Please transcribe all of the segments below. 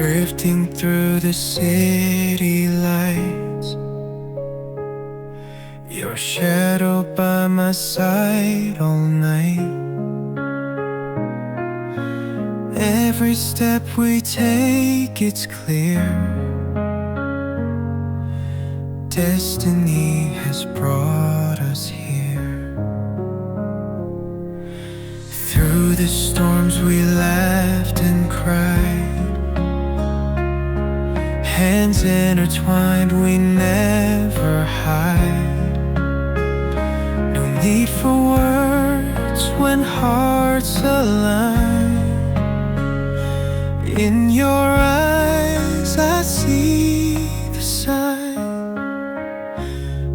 Drifting through the city lights, your shadow by my side all night. Every step we take, it's clear. Destiny has brought us here. Through the storms we laughed and cried, hands intertwined, we never hide. No need for words when hearts align. In your eyes I see the sign.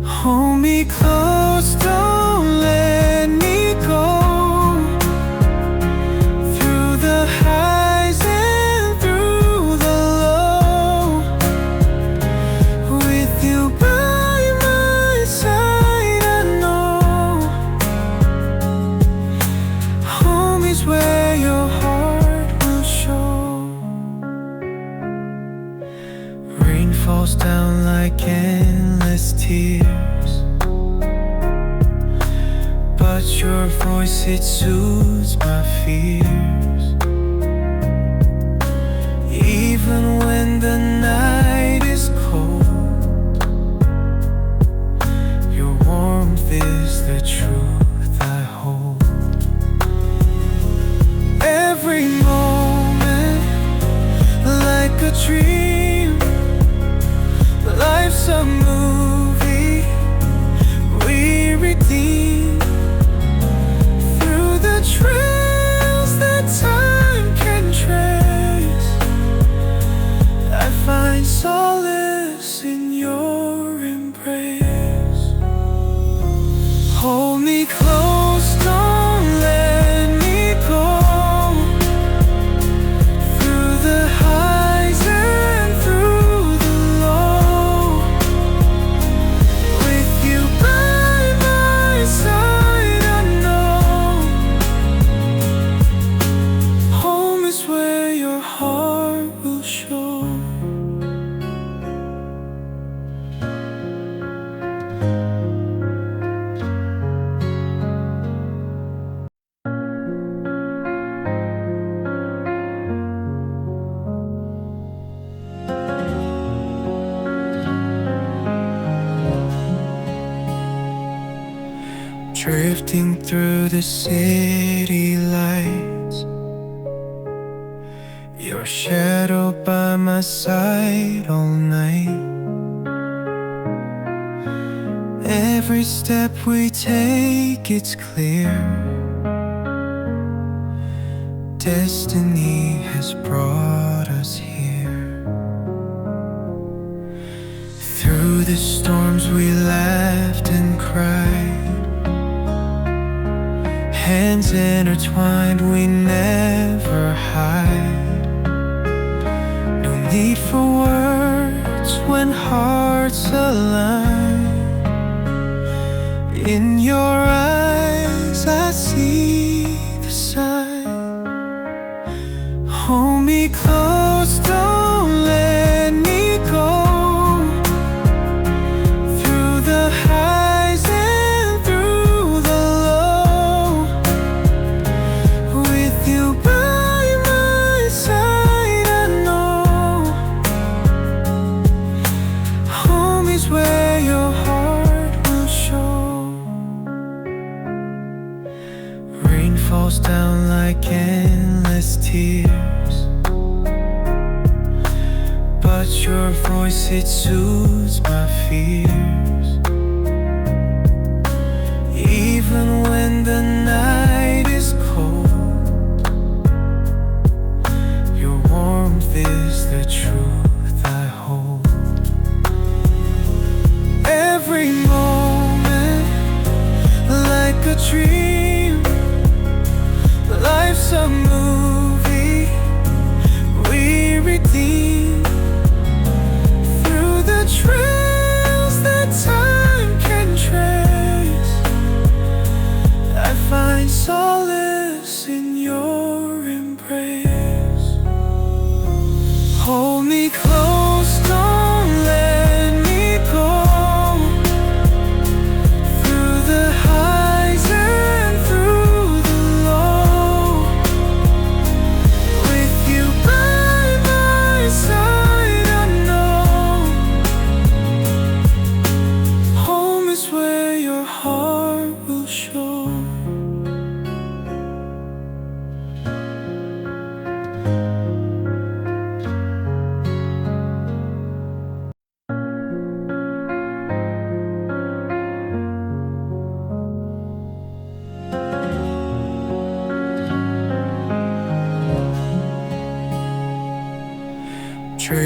Hold me close, don't let me go. Through the highs and through the low, with you by my side, I know home is where your heart will show. Rain falls down like endless tears, but your voice, it soothes my fears. Even when the night is cold, your warmth is the truth I hold. Every moment like a dream, life's a movie we redeem. Through the trails that time can trace, I find solace in your embrace. Hold me close, don't let me go. Through the highs and through the low, with you by my side, I know home is where your heart will show. Drifting through the city lights, your shadow by my side all night. Every step we take, it's clear. Destiny has brought us here. Through the storms we laughed and cried, hands intertwined, we never hide. No need for words when hearts align. In your eyes I see the sign. Hold me close, don't let me go. Through the highs and through the low, with you by my side, I know home is where your heart will show. Rain falls down like endless tears, but your voice, it soothes my fears. Even when the night is cold, your warmth is the truth I hold. Every moment like a dream, life's a movie we redeem. Through the trails that time can trace, I find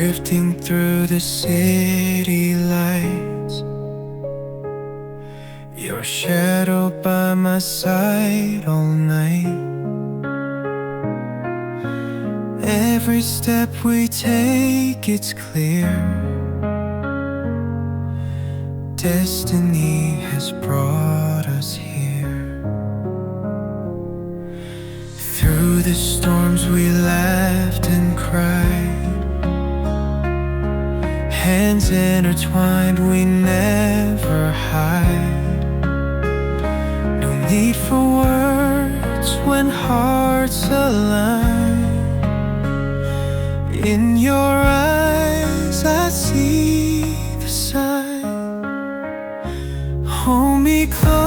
drifting through the city lights, your shadow by my side all night. Every step we take, it's clear, destiny has brought us here. Through the storms we laughed and cried, hands intertwined, we never hide. No need for words when hearts align. In your eyes I see the sign. Hold me close.